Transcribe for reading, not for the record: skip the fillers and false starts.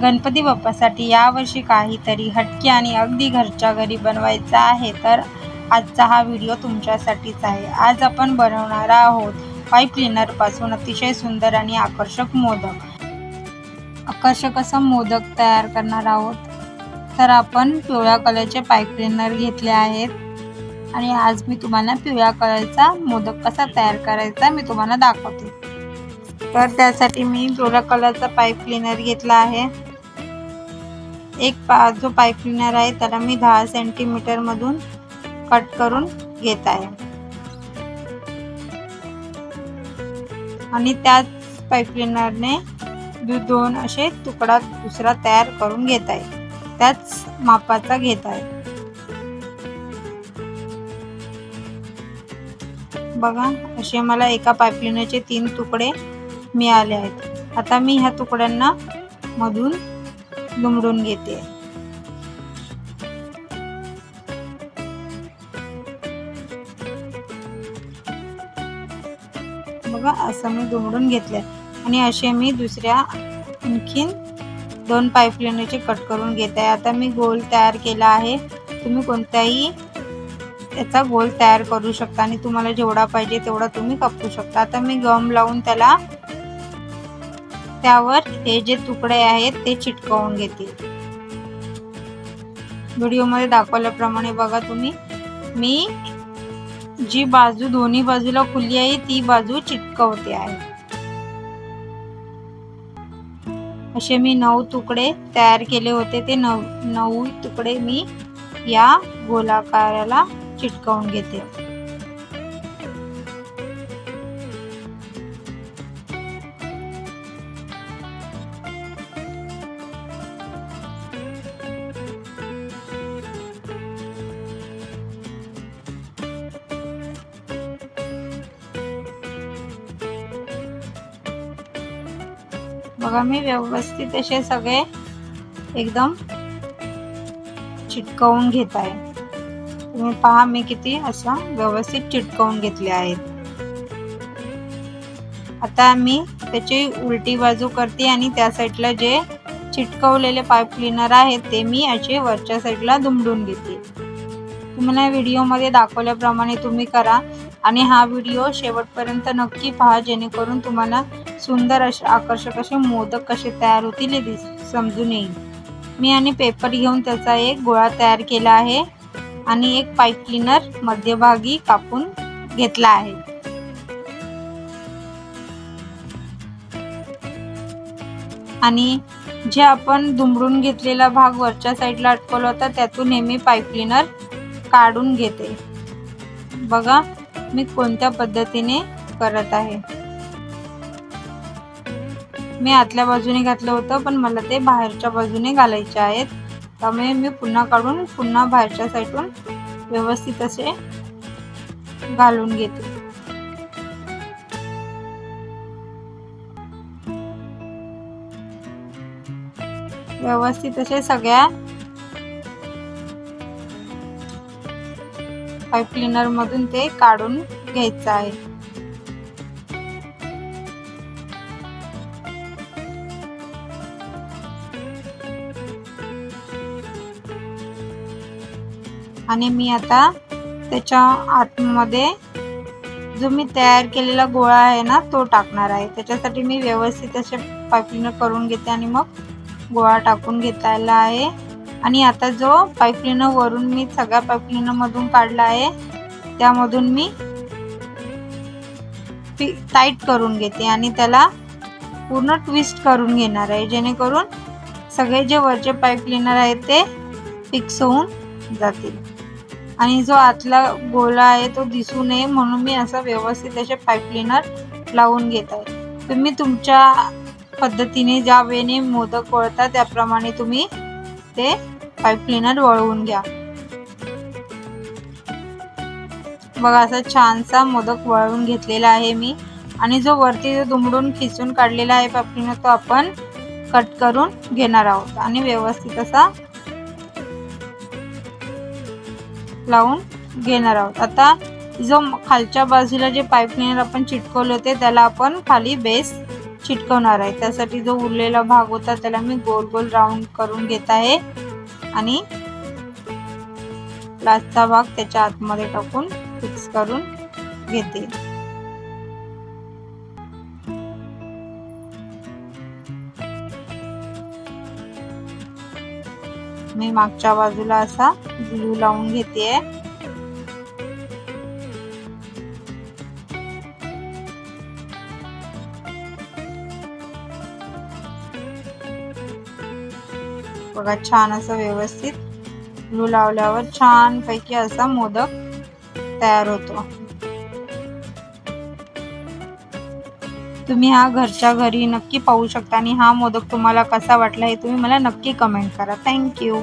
गणपती बाप्पासाठी यावर्षी काहीतरी हटके आणि अगदी घरच्या घरी बनवायचं आहे, तर आजचा हा व्हिडिओ तुमच्यासाठीच आहे. आज आपण बनवणार आहोत पाईप क्लीनरपासून अतिशय सुंदर आणि आकर्षक असं मोदक तयार करणार आहोत. तर आपण पिवळ्या कलरचे पाईप क्लीनर घेतले आहेत आणि आज मी तुम्हाला पिवळ्या कलरचा मोदक कसा तयार करायचा मी तुम्हाला दाखवते. तर त्यासाठी मी पिवळ्या कलरचा पाईप क्लीनर घेतला आहे. जो पाईप क्लीनर आहे त्याला मी 10 सेंटीमीटर मधून कट करून घेत आहे आणि त्याच पाईप क्लीनरने दोन असे तुकडा दुसरा तयार करून घेत आहे. त्याच मापाचा घेत आहे. बघा, असे मला एका पाईप क्लीनरचे 3 तुकडे मिळाले आहेत. आता मी ह्या तुकड्यांना मधून दुमडून घेते. बघा, असं मी दुमडून घेतले आणि असे मी दुसऱ्या आणखीन 2 पाईप क्लीनरचे कट करून घेत आहे. आता मी गोल तयार केला आहे. तुम्ही कोणत्याही याचा गोल तयार करू शकता आणि तुम्हाला जेवढा पाहिजे तेवढा तुम्ही कापू शकता. आता मी गम लावून त्यावर हे जे तुकडे आहेत ते चिटकवून घेते. व्हिडिओमध्ये दाखवल्याप्रमाणे बघा तुम्ही, मी जी बाजू दोन्ही बाजूला खुली आहे ती बाजू चिटकवते आहे. असे मी 9 तुकडे तयार केले होते. ते 9 तुकडे मी या गोलाकाराला चिटकवून घेते. बघा, मी व्यवस्थित असे सगळे एकदम चिटकवून घेत आहे. तुम्ही पहा मी किती असं व्यवस्थित चिटकवून घेतले आहेत. आता मी त्याची उलटी बाजू करते आणि त्या साईडला जे चिटकवलेले पाईप क्लीनर आहेत ते मी असे वरच्या साईडला दुमडून घेते. तुम्हाला व्हिडिओमध्ये दाखवल्याप्रमाणे तुम्ही करा आणि हा व्हिडिओ शेवटपर्यंत नक्की पहा, जेणेकरून तुम्हाला सुंदर असे आकर्षक असे मोदक कसे तयार होतील हे समजून येईल. मी आणि पेपर घेऊन त्याचा एक गोळा तयार केला आहे आणि एक पाईप क्लीनर मध्यभागी कापून घेतला आहे. आणि जे आपण दुमडून घेतलेला भाग वरच्या साईडला अटकवला होता त्यातून हे मी पाईप क्लीनर काढून घेते. बघा, मी कोणत्या पद्धतीने करत आहे. मी आतल्या बाजूने घातलं होतं पण मला ते बाहेरच्या बाजूने घालायचे आहेत, त्यामुळे मी पुन्हा काढून पुन्हा बाहेरच्या साईडून व्यवस्थित असे घालून घेते. व्यवस्थित असे सगळ्या पाईप क्लीनर मधून ते काढून घ्यायचं आहे. आणि मी आता त्याच्या आतमध्ये जो मी तयार केलेला गोळा आहे ना तो टाकणार आहे. त्याच्यासाठी मी व्यवस्थित असे पाईप क्लीनर करून घेते आणि मग गोळा टाकून घेतलेला आहे. आणि आता जो पाईप क्लीनर वरून मी सगळ्या पाईप क्लीनर मधून काढला आहे त्यामधून मी टाईट करून घेते आणि त्याला पूर्ण ट्विस्ट करून घेणार आहे, जेणेकरून सगळे जे वरचे पाईप क्लीनर आहेत ते फिक्स होऊन जातील. आणि जो आतला गोळा आहे तो दिसू नये म्हणून मी असं व्यवस्थित असे पाईप क्लीनर लावून घेत आहे. तुम्ही तुमच्या पद्धतीने ज्या वेळेने मोदक वळता त्याप्रमाणे तुम्ही ते पाईप क्लीनर वळवून घ्या. बघा, असा छानसा मोदक वळवून घेतलेला आहे मी. आणि जो वरती जो दुमडून खिचून काढलेला आहे पाईप क्लीनर तो आपण कट करून घेणार आहोत आणि व्यवस्थित असा लावून घेणार आहोत. आता जो खालच्या बाजूला जे पाईप क्लीनर आपण चिटकवले होते त्याला आपण खाली बेस चिटकवणार आहे. त्यासाठी जो उरलेला भाग होता त्याला मी गोल गोल राऊंड करून घेत आहे आणि लास्टचा भाग त्याच्या आतमध्ये टाकून फिक्स करून घेते. मी मागच्या बाजूला असा ग्लू लावून घेते. बघा छान असं व्यवस्थित ग्लू लावल्यावर छान पैकी असा मोदक तयार होतो. तुम्ही हा घरच्या घरी नक्की पाहू शकता आणि हा मोदक तुम्हाला कसा वाटला हे तुम्ही मला नक्की कमेंट करा. थँक्यू.